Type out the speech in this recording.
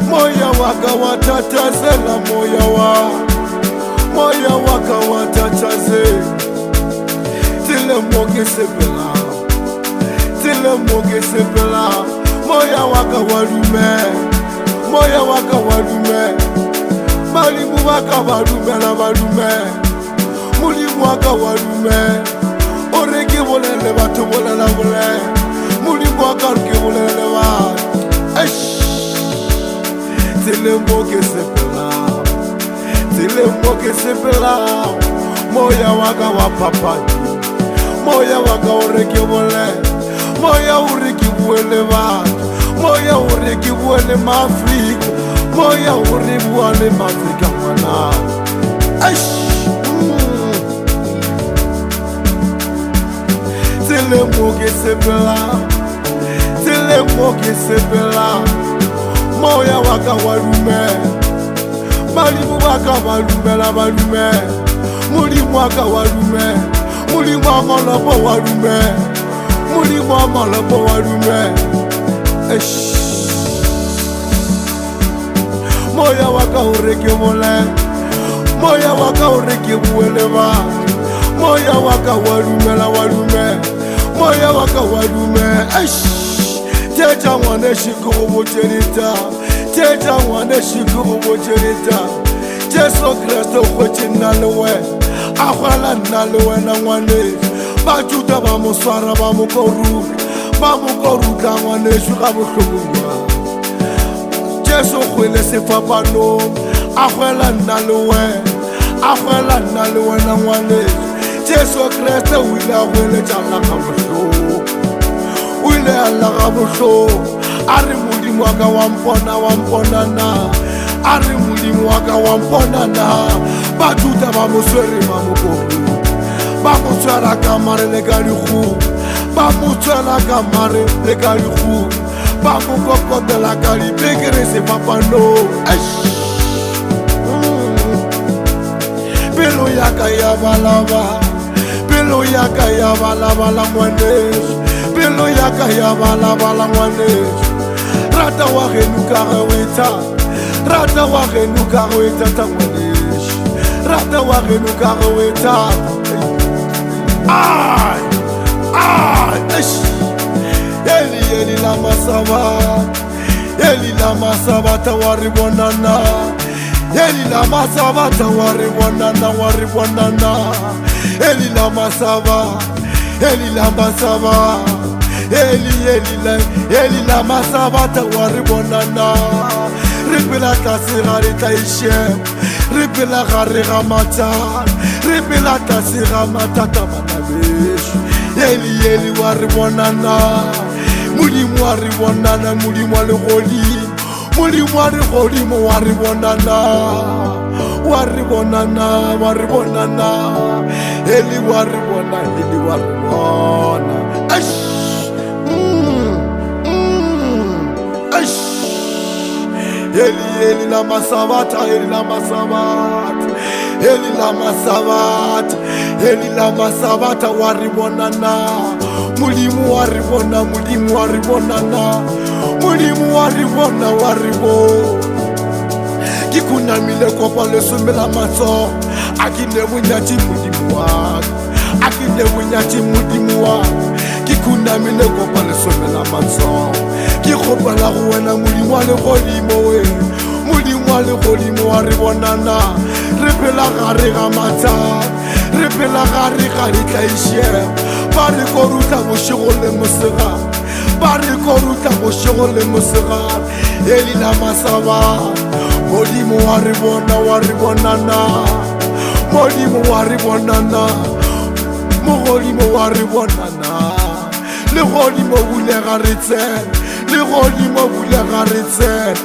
Moya waka watatazela moya waka watataze tile moge sepela moya waka walume malimu waka walume mulimu waka walume oreki bolele batu bolela bole mulimu waka oreki bolele ba tile moge sepela moya waka wa papa moya waka oreki bole moya oreki buele ba moya oreki buele mafrika moya oreki buele mafrika mwana tile moge sepela moya waka walume malimu waka walume mulimu waka walume mulimu amalopo walume moya waka oreki mole moya waka oreki bueleba moya waka walume moya waka walume teta mwane shikubu mojerita teta mwane shikubu mojerita Jesu Kristo kwechi nalewe akwala nalewe na mwane bajuta bamuswara bamukoruka mwane shuka bukhulunga Jesu kwele sefapano akwala nalewe na mwane Jesu Kristo wile akwele jala kamushu wile ala kamushu ari mulimu waka wamponana ari mulimu waka wamponana bajuta bamuswere bamuswara kamare legalihu bamuswara kamare legalihu bamukokotela kali begere se papano pelo yaka ya balaba la mwanesh pelo yaka ya balaba la mwanesh rata wa genuka weta tamwanesh rata wa genuka weta Eli la masabata waribonana Eli la masabata waribonana Eli la masabata waribonana Ripila kasirari taishem Ripila kariga mata Ripila kasira matata manabish Eli waribonana Mulimu waribonana Mulimu waribonana Eli waribona Eli la masabata waribonana Mulimu waribo Kikuna mile kwa pale sumbela maso Akine mwinyati mudimu wak Kikuna mile kwa pale sumbela maso Kikopala huwena mulimu wale kolimo waribonana Ripela gariga mata Ripela gariga litaishe Barikoruta moshigole musiga Eli la masaba Molimo waribonana Molimo waribonana Le golimo bule garitsen